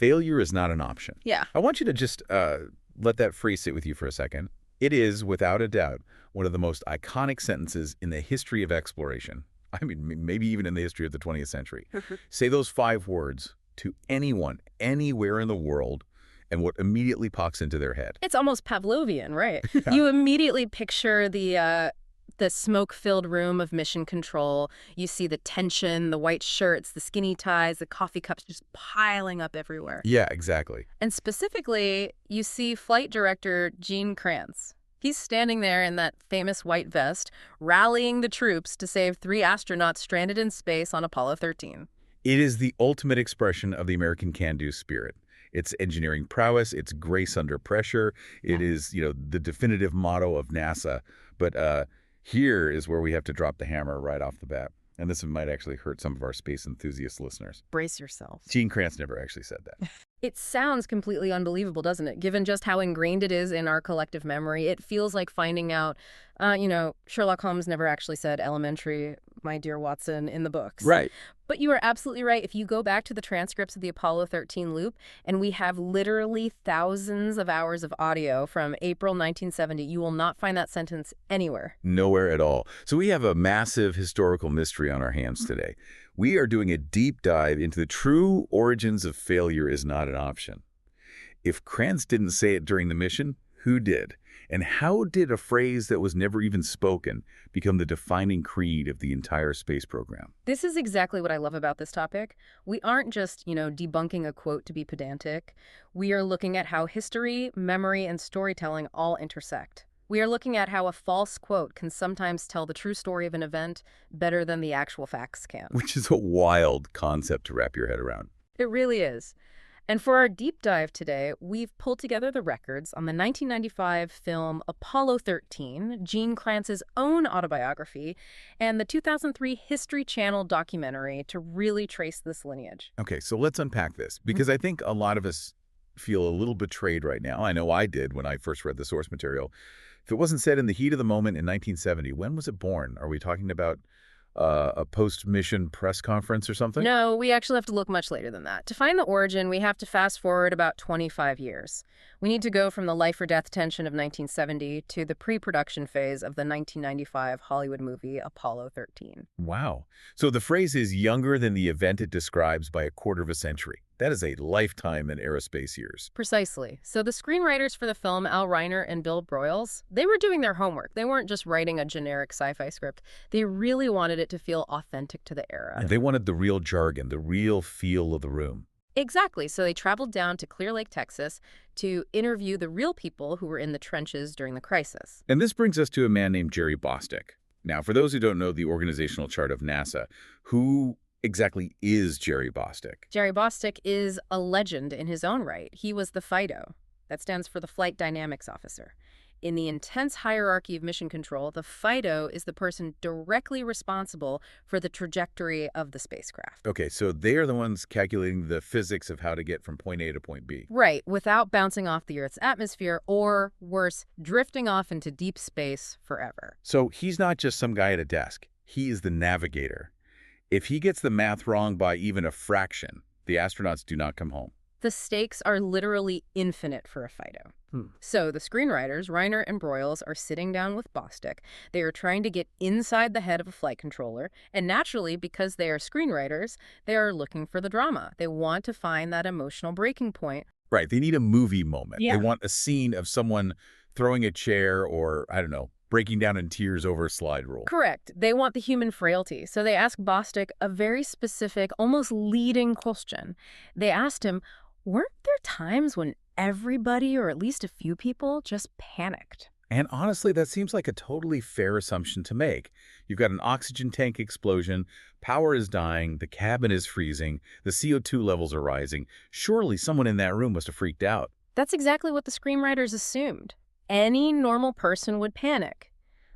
failure is not an option. Yeah. I want you to just let that phrase sit with you for a second. It is, without a doubt, one of the most iconic sentences in the history of exploration. I mean, maybe even in the history of the 20th century. Say those 5 words to anyone, anywhere in the world, and what immediately pops into their head. It's almost Pavlovian, right? Yeah. You immediately picture the smoke-filled room of mission control. You see the tension, the white shirts, the skinny ties, the coffee cups just piling up everywhere. Yeah, exactly. And specifically, you see Flight Director Gene Kranz. He's standing there in that famous white vest, rallying the troops to save 3 astronauts stranded in space on Apollo 13. It is the ultimate expression of the American can-do spirit. It's engineering prowess, it's grace under pressure. It is, the definitive motto of NASA. But here is where we have to drop the hammer right off the bat. And this might actually hurt some of our space enthusiast listeners. Brace yourselves. Gene Kranz never actually said that. It sounds completely unbelievable, doesn't it? Given just how ingrained it is in our collective memory, it feels like finding out, Sherlock Holmes never actually said elementary, my dear Watson, in the books. Right. But you are absolutely right. If you go back to the transcripts of the Apollo 13 loop, and we have literally thousands of hours of audio from April 1970, you will not find that sentence anywhere. Nowhere at all. So we have a massive historical mystery on our hands today. We are doing a deep dive into the true origins of failure is not an option. If Kranz didn't say it during the mission, who did? And how did a phrase that was never even spoken become the defining creed of the entire space program? This is exactly what I love about this topic. We aren't just, debunking a quote to be pedantic. We are looking at how history, memory, and storytelling all intersect. We are looking at how a false quote can sometimes tell the true story of an event better than the actual facts can. Which is a wild concept to wrap your head around. It really is. And for our deep dive today, we've pulled together the records on the 1995 film Apollo 13, Gene Kranz's own autobiography, and the 2003 History Channel documentary to really trace this lineage. Okay, so let's unpack this, because I think a lot of us feel a little betrayed right now. I know I did when I first read the source material. If it wasn't said in the heat of the moment in 1970, when was it born? Are we talking about a post-mission press conference or something? No, we actually have to look much later than that. To find the origin, we have to fast forward about 25 years. We need to go from the life-or-death tension of 1970 to the pre-production phase of the 1995 Hollywood movie Apollo 13. Wow. So the phrase is younger than the event it describes by a quarter of a century. That is a lifetime in aerospace years. Precisely. So the screenwriters for the film, Reinert and Bill Broyles, they were doing their homework. They weren't just writing a generic sci-fi script. They really wanted it to feel authentic to the era. They wanted the real jargon, the real feel of the room. Exactly. So they traveled down to Clear Lake, Texas, to interview the real people who were in the trenches during the crisis. And this brings us to a man named Jerry Bostic. Now, for those who don't know the organizational chart of NASA, who exactly is Jerry Bostic? Jerry Bostic is a legend in his own right. He was the FIDO. That stands for the Flight Dynamics Officer. In the intense hierarchy of mission control, the FIDO is the person directly responsible for the trajectory of the spacecraft. Okay, so they are the ones calculating the physics of how to get from point A to point B. Right, without bouncing off the Earth's atmosphere or, worse, drifting off into deep space forever. So he's not just some guy at a desk. He is the navigator. If he gets the math wrong by even a fraction, the astronauts do not come home. The stakes are literally infinite for a FIDO. So the screenwriters, Reinert and Broyles, are sitting down with Bostic. They are trying to get inside the head of a flight controller. And naturally, because they are screenwriters, they are looking for the drama. They want to find that emotional breaking point. Right. They need a movie moment. Yeah. They want a scene of someone throwing a chair or, I don't know, breaking down in tears over a slide rule. Correct. They want the human frailty. So they ask Bostic a very specific, almost leading question. They asked him, weren't there times when everybody, or at least a few people, just panicked? And honestly, that seems like a totally fair assumption to make. You've got an oxygen tank explosion, power is dying, the cabin is freezing, the CO2 levels are rising. Surely someone in that room must have freaked out. That's exactly what the screenwriters assumed. Any normal person would panic.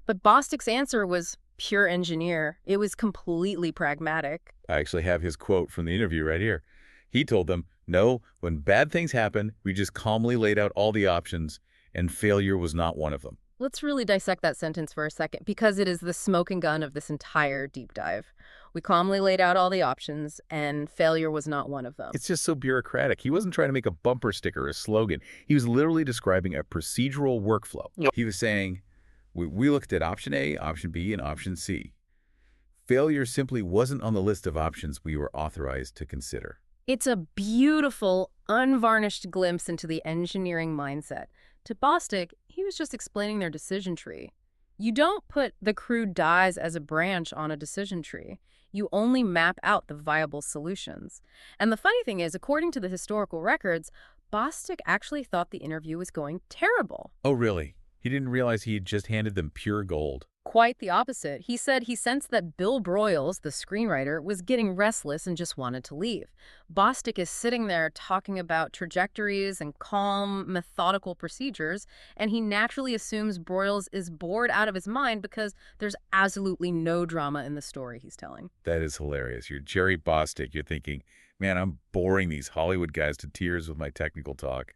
But Bostic's answer was pure engineer. It was completely pragmatic. I actually have his quote from the interview right here. He told them, no, when bad things happen, we just calmly laid out all the options, and failure was not one of them. Let's really dissect that sentence for a second, because it is the smoking gun of this entire deep dive. We calmly laid out all the options, and failure was not one of them. It's just so bureaucratic. He wasn't trying to make a bumper sticker or a slogan. He was literally describing a procedural workflow. Yep. He was saying, we looked at option A, option B, and option C. Failure simply wasn't on the list of options we were authorized to consider. It's a beautiful, unvarnished glimpse into the engineering mindset. To Bostic, he was just explaining their decision tree. You don't put the crude dies as a branch on a decision tree. You only map out the viable solutions. And the funny thing is, according to the historical records, Bostic actually thought the interview was going terrible. Oh, really? He didn't realize he had just handed them pure gold. Quite the opposite. He said he sensed that Bill Broyles, the screenwriter, was getting restless and just wanted to leave. Bostic is sitting there talking about trajectories and calm, methodical procedures, and he naturally assumes Broyles is bored out of his mind because there's absolutely no drama in the story he's telling. That is hilarious. You're Jerry Bostic. You're thinking, man, I'm boring these Hollywood guys to tears with my technical talk.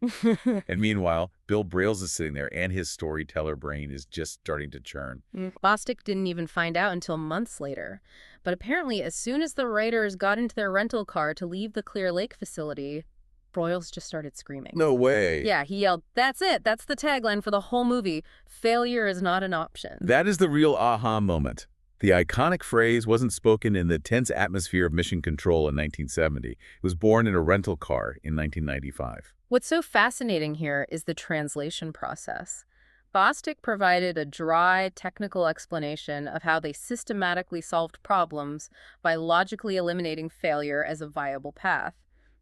And meanwhile, Bill Broyles is sitting there, and his storyteller brain is just starting to churn. Bostic didn't even find out until months later. But apparently, as soon as the writers got into their rental car to leave the Clear Lake facility, Broyles just started screaming. No way. Yeah, he yelled, "That's it! That's the tagline for the whole movie. Failure is not an option." That is the real aha moment. The iconic phrase wasn't spoken in the tense atmosphere of Mission Control in 1970. It was born in a rental car in 1995. What's so fascinating here is the translation process. Bostic provided a dry, technical explanation of how they systematically solved problems by logically eliminating failure as a viable path.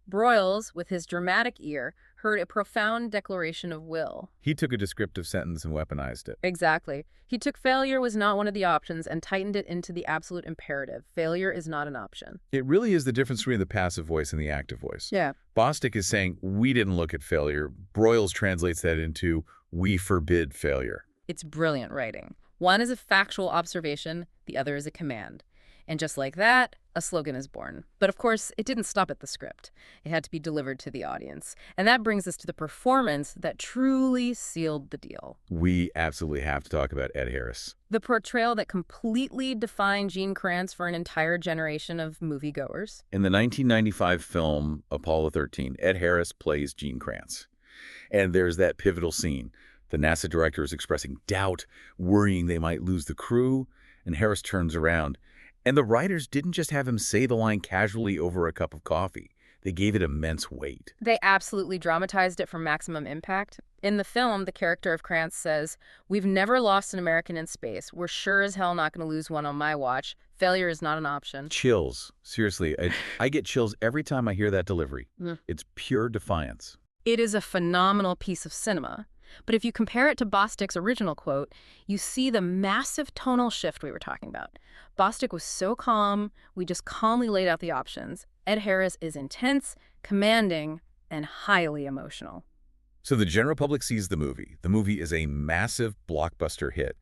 Broyles, with his dramatic ear, heard a profound declaration of will. He took a descriptive sentence and weaponized it. Exactly. He took failure was not one of the options and tightened it into the absolute imperative. Failure is not an option. It really is the difference between the passive voice and the active voice. Yeah. Bostic is saying, we didn't look at failure. Broyles translates that into, we forbid failure. It's brilliant writing. One is a factual observation, the other is a command. And just like that, a slogan is born. But of course, it didn't stop at the script. It had to be delivered to the audience. And that brings us to the performance that truly sealed the deal. We absolutely have to talk about Ed Harris. The portrayal that completely defined Gene Kranz for an entire generation of moviegoers. In the 1995 film Apollo 13, Ed Harris plays Gene Kranz. And there's that pivotal scene. The NASA director is expressing doubt, worrying they might lose the crew, and Harris turns around. And the writers didn't just have him say the line casually over a cup of coffee. They gave it immense weight. They absolutely dramatized it for maximum impact. In the film, the character of Kranz says, "We've never lost an American in space. We're sure as hell not going to lose one on my watch. Failure is not an option." Chills. Seriously, I get chills every time I hear that delivery. It's pure defiance. It is a phenomenal piece of cinema. But if you compare it to Bostic's original quote, you see the massive tonal shift we were talking about. Bostic was so calm, we just calmly laid out the options. Ed Harris is intense, commanding, and highly emotional. So the general public sees the movie. The movie is a massive blockbuster hit.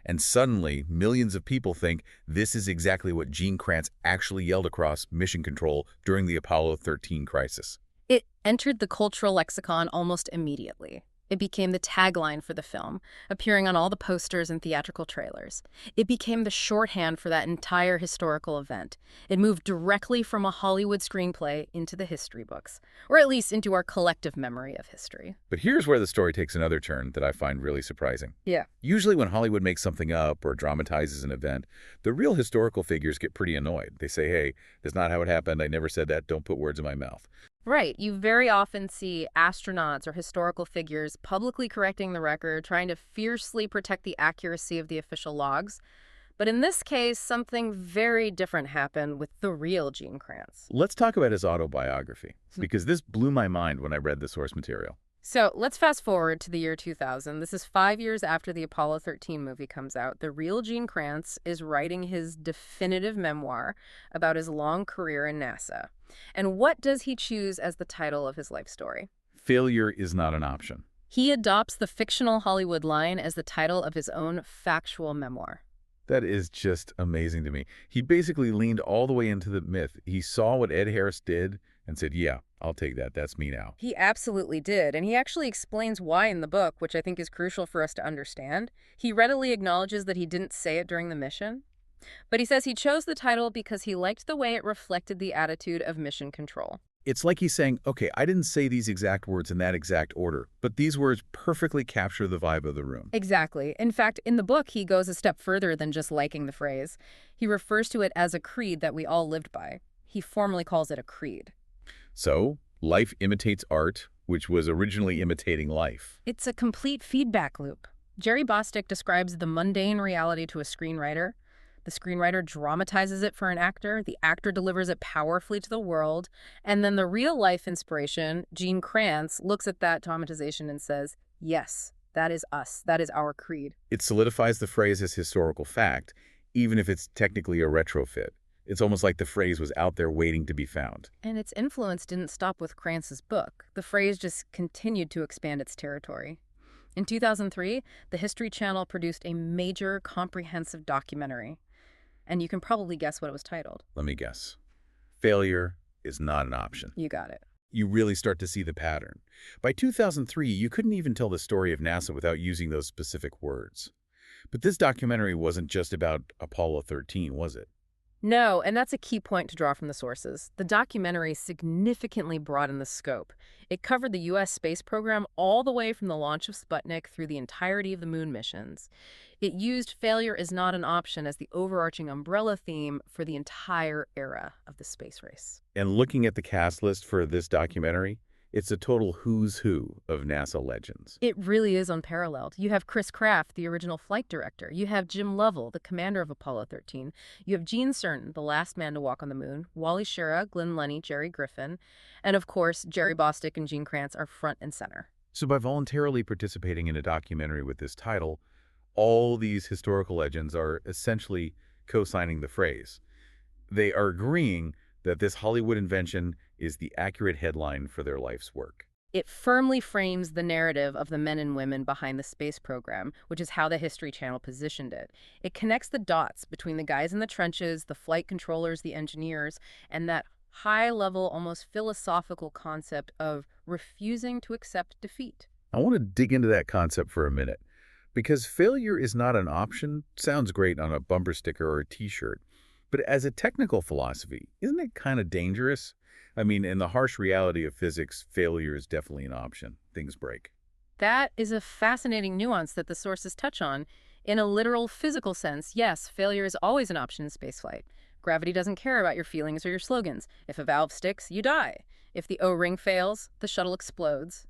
And suddenly, millions of people think this is exactly what Gene Kranz actually yelled across Mission Control during the Apollo 13 crisis. It entered the cultural lexicon almost immediately. It became the tagline for the film, appearing on all the posters and theatrical trailers. It became the shorthand for that entire historical event. It moved directly from a Hollywood screenplay into the history books, or at least into our collective memory of history. But here's where the story takes another turn that I find really surprising. Yeah. Usually when Hollywood makes something up or dramatizes an event, the real historical figures get pretty annoyed. They say, hey, that's not how it happened. I never said that. Don't put words in my mouth. Right. You very often see astronauts or historical figures publicly correcting the record, trying to fiercely protect the accuracy of the official logs. But in this case, something very different happened with the real Gene Kranz. Let's talk about his autobiography, because this blew my mind when I read the source material. So let's fast forward to the year 2000. This is 5 years after the Apollo 13 movie comes out. The real Gene Kranz is writing his definitive memoir about his long career in NASA. And what does he choose as the title of his life story? Failure is not an option. He adopts the fictional Hollywood line as the title of his own factual memoir. That is just amazing to me. He basically leaned all the way into the myth. He saw what Ed Harris did and said, yeah, I'll take that. That's me now. He absolutely did, and he actually explains why in the book, which I think is crucial for us to understand. He readily acknowledges that he didn't say it during the mission, but he says he chose the title because he liked the way it reflected the attitude of mission control. It's like he's saying, okay, I didn't say these exact words in that exact order, but these words perfectly capture the vibe of the room. Exactly. In fact, in the book, he goes a step further than just liking the phrase. He refers to it as a creed that we all lived by. He formally calls it a creed. So, life imitates art, which was originally imitating life. It's a complete feedback loop. Jerry Bostic describes the mundane reality to a screenwriter. The screenwriter dramatizes it for an actor. The actor delivers it powerfully to the world. And then the real-life inspiration, Gene Kranz, looks at that dramatization and says, yes, that is us. That is our creed. It solidifies the phrase as historical fact, even if it's technically a retrofit. It's almost like the phrase was out there waiting to be found. And its influence didn't stop with Kranz's book. The phrase just continued to expand its territory. In 2003, the History Channel produced a major, comprehensive documentary. And you can probably guess what it was titled. Let me guess. Failure is not an option. You got it. You really start to see the pattern. By 2003, you couldn't even tell the story of NASA without using those specific words. But this documentary wasn't just about Apollo 13, was it? No, and that's a key point to draw from the sources. The documentary significantly broadened the scope. It covered the U.S. space program all the way from the launch of Sputnik through the entirety of the moon missions. It used failure is not an option as the overarching umbrella theme for the entire era of the space race. And looking at the cast list for this documentary, it's a total who's who of NASA legends. It really is unparalleled. You have Chris Kraft, the original flight director. You have Jim Lovell, the commander of Apollo 13. You have Gene Cernan, the last man to walk on the moon. Wally Schirra, Glenn Lunny, Jerry Griffin. And of course, Jerry Bostic and Gene Kranz are front and center. So by voluntarily participating in a documentary with this title, all these historical legends are essentially co-signing the phrase. They are agreeing that this Hollywood invention is the accurate headline for their life's work. It firmly frames the narrative of the men and women behind the space program, which is how the History Channel positioned it. It connects the dots between the guys in the trenches, the flight controllers, the engineers, and that high-level, almost philosophical concept of refusing to accept defeat. I want to dig into that concept for a minute, because failure is not an option sounds great on a bumper sticker or a t-shirt. But as a technical philosophy, isn't it kind of dangerous? I mean, in the harsh reality of physics, failure is definitely an option. Things break. That is a fascinating nuance that the sources touch on. In a literal physical sense, yes, failure is always an option in spaceflight. Gravity doesn't care about your feelings or your slogans. If a valve sticks, you die. If the O-ring fails, the shuttle explodes.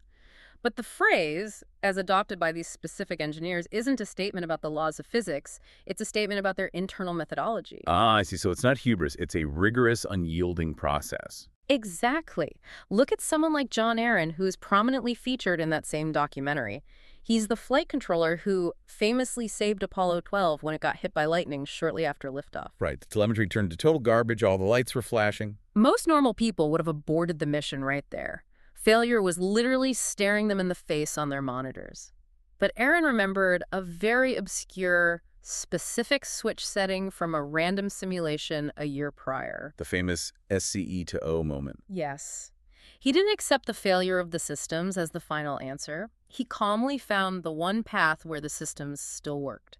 But the phrase, as adopted by these specific engineers, isn't a statement about the laws of physics. It's a statement about their internal methodology. Ah, I see. So it's not hubris. It's a rigorous, unyielding process. Exactly. Look at someone like John Aaron, who's prominently featured in that same documentary. He's the flight controller who famously saved Apollo 12 when it got hit by lightning shortly after liftoff. Right. The telemetry turned to total garbage. All the lights were flashing. Most normal people would have aborted the mission right there. Failure was literally staring them in the face on their monitors. But Aaron remembered a very obscure, specific switch setting from a random simulation a year prior. The famous SCE to O moment. Yes. He didn't accept the failure of the systems as the final answer. He calmly found the one path where the systems still worked.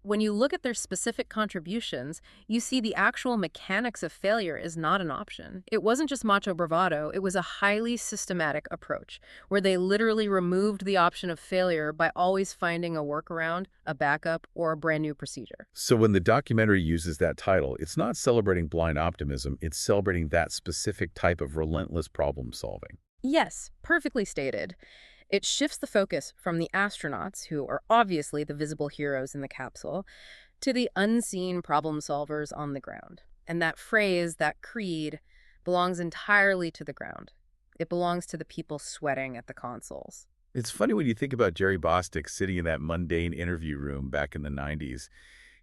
When you look at their specific contributions, you see the actual mechanics of failure is not an option. It wasn't just macho bravado, it was a highly systematic approach, where they literally removed the option of failure by always finding a workaround, a backup, or a brand new procedure. So when the documentary uses that title, it's not celebrating blind optimism, it's celebrating that specific type of relentless problem solving. Yes, perfectly stated. It shifts the focus from the astronauts, who are obviously the visible heroes in the capsule, to the unseen problem solvers on the ground. And that phrase, that creed, belongs entirely to the ground. It belongs to the people sweating at the consoles. It's funny when you think about Jerry Bostic sitting in that mundane interview room back in the 90s.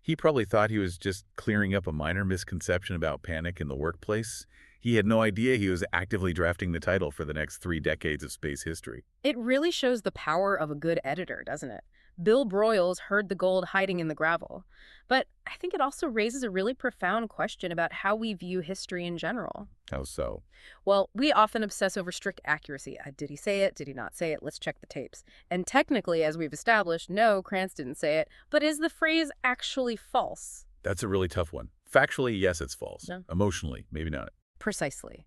He probably thought he was just clearing up a minor misconception about panic in the workplace. He had no idea he was actively drafting the title for the next 3 decades of space history. It really shows the power of a good editor, doesn't it? Bill Broyles heard the gold hiding in the gravel. But I think it also raises a really profound question about how we view history in general. How so? Well, we often obsess over strict accuracy. Did he say it? Did he not say it? Let's check the tapes. And technically, as we've established, no, Kranz didn't say it. But is the phrase actually false? That's a really tough one. Factually, yes, it's false. No. Emotionally, maybe not. Precisely.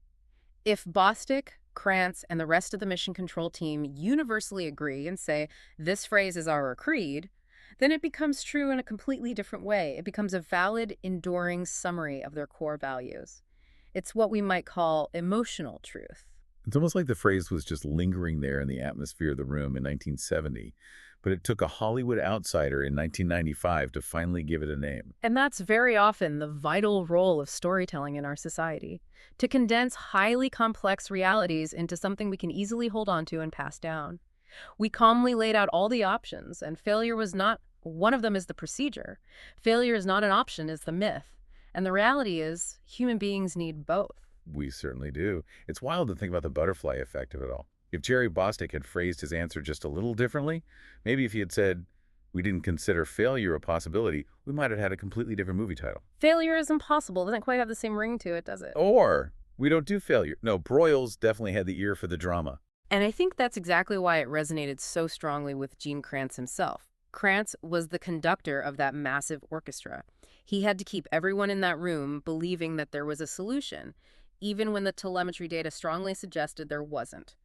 If Bostic, Kranz, and the rest of the mission control team universally agree and say, this phrase is our creed, then it becomes true in a completely different way. It becomes a valid, enduring summary of their core values. It's what we might call emotional truth. It's almost like the phrase was just lingering there in the atmosphere of the room in 1970, but it took a Hollywood outsider in 1995 to finally give it a name. And that's very often the vital role of storytelling in our society, to condense highly complex realities into something we can easily hold on to and pass down. We calmly laid out all the options, and failure was not one of them is the procedure. Failure is not an option, is the myth. And the reality is, human beings need both. We certainly do. It's wild to think about the butterfly effect of it all. If Jerry Bostic had phrased his answer just a little differently, maybe if he had said, we didn't consider failure a possibility, we might have had a completely different movie title. Failure is impossible. It doesn't quite have the same ring to it, does it? Or, we don't do failure. No, Broyles definitely had the ear for the drama. And I think that's exactly why it resonated so strongly with Gene Kranz himself. Kranz was the conductor of that massive orchestra. He had to keep everyone in that room believing that there was a solution, even when the telemetry data strongly suggested there wasn't.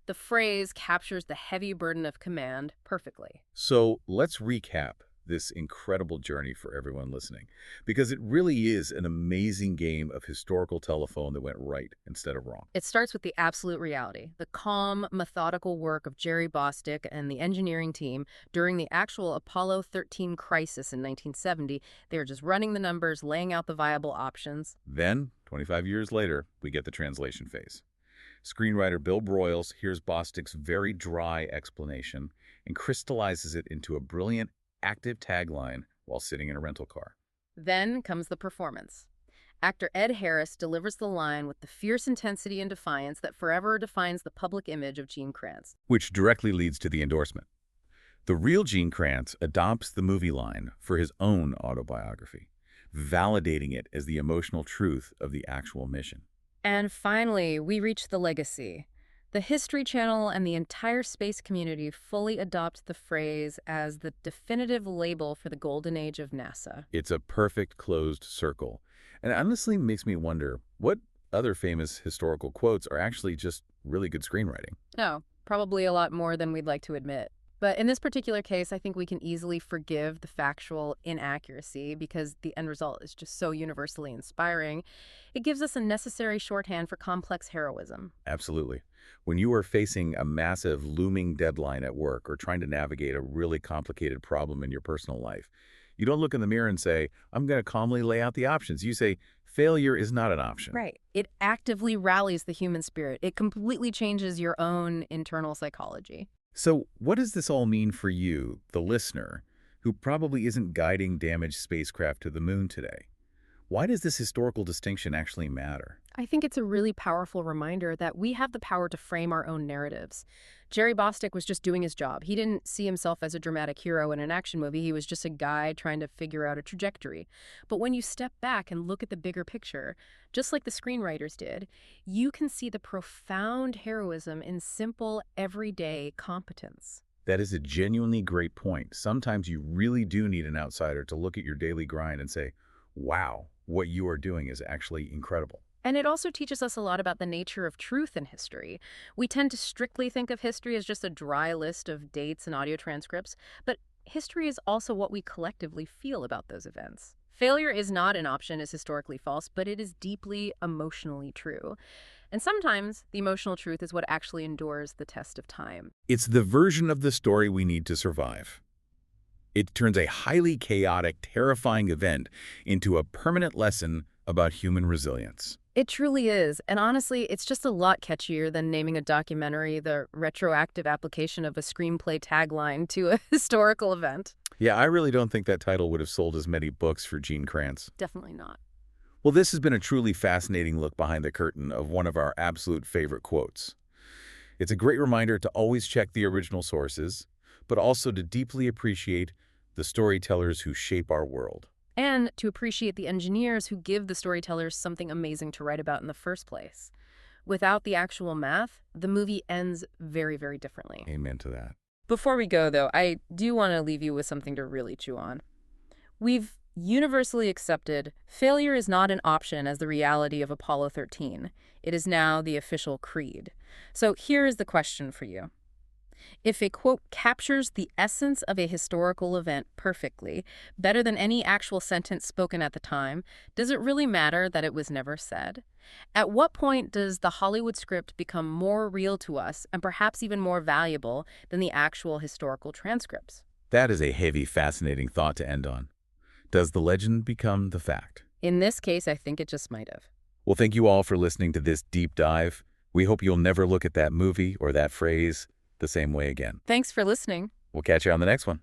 The phrase captures the heavy burden of command perfectly. So let's recap this incredible journey for everyone listening, because it really is an amazing game of historical telephone that went right instead of wrong. It starts with the absolute reality, the calm, methodical work of Jerry Bostic and the engineering team during the actual Apollo 13 crisis in 1970. They were just running the numbers, laying out the viable options. Then, 25 years later, we get the translation phase. Screenwriter Bill Broyles hears Bostic's very dry explanation and crystallizes it into a brilliant, active tagline while sitting in a rental car. Then comes the performance. Actor Ed Harris delivers the line with the fierce intensity and defiance that forever defines the public image of Gene Kranz. Which directly leads to the endorsement. The real Gene Kranz adopts the movie line for his own autobiography, validating it as the emotional truth of the actual mission. And finally, we reach the legacy. The History Channel and the entire space community fully adopt the phrase as the definitive label for the golden age of NASA. It's a perfect closed circle. And it honestly makes me wonder, what other famous historical quotes are actually just really good screenwriting? No, probably a lot more than we'd like to admit. But in this particular case, I think we can easily forgive the factual inaccuracy because the end result is just so universally inspiring. It gives us a necessary shorthand for complex heroism. Absolutely. When you are facing a massive looming deadline at work or trying to navigate a really complicated problem in your personal life, you don't look in the mirror and say, I'm going to calmly lay out the options. You say, failure is not an option. Right. It actively rallies the human spirit. It completely changes your own internal psychology. So what does this all mean for you, the listener, who probably isn't guiding damaged spacecraft to the moon today? Why does this historical distinction actually matter? I think it's a really powerful reminder that we have the power to frame our own narratives. Jerry Bostic was just doing his job. He didn't see himself as a dramatic hero in an action movie. He was just a guy trying to figure out a trajectory. But when you step back and look at the bigger picture, just like the screenwriters did, you can see the profound heroism in simple, everyday competence. That is a genuinely great point. Sometimes you really do need an outsider to look at your daily grind and say, wow, what you are doing is actually incredible. And it also teaches us a lot about the nature of truth in history. We tend to strictly think of history as just a dry list of dates and audio transcripts, but history is also what we collectively feel about those events. Failure is not an option as historically false, but it is deeply emotionally true. And sometimes the emotional truth is what actually endures the test of time. It's the version of the story we need to survive. It turns a highly chaotic, terrifying event into a permanent lesson about human resilience. It truly is. And honestly, it's just a lot catchier than naming a documentary the retroactive application of a screenplay tagline to a historical event. Yeah, I really don't think that title would have sold as many books for Gene Kranz. Definitely not. Well, this has been a truly fascinating look behind the curtain of one of our absolute favorite quotes. It's a great reminder to always check the original sources, but also to deeply appreciate the storytellers who shape our world. And to appreciate the engineers who give the storytellers something amazing to write about in the first place. Without the actual math, the movie ends very, very differently. Amen to that. Before we go, though, I do want to leave you with something to really chew on. We've universally accepted failure is not an option as the reality of Apollo 13. It is now the official creed. So here is the question for you. If a quote captures the essence of a historical event perfectly, better than any actual sentence spoken at the time, does it really matter that it was never said? At what point does the Hollywood script become more real to us and perhaps even more valuable than the actual historical transcripts? That is a heavy, fascinating thought to end on. Does the legend become the fact? In this case, I think it just might have. Well, thank you all for listening to this deep dive. We hope you'll never look at that movie or that phrase the same way again. Thanks for listening. We'll catch you on the next one.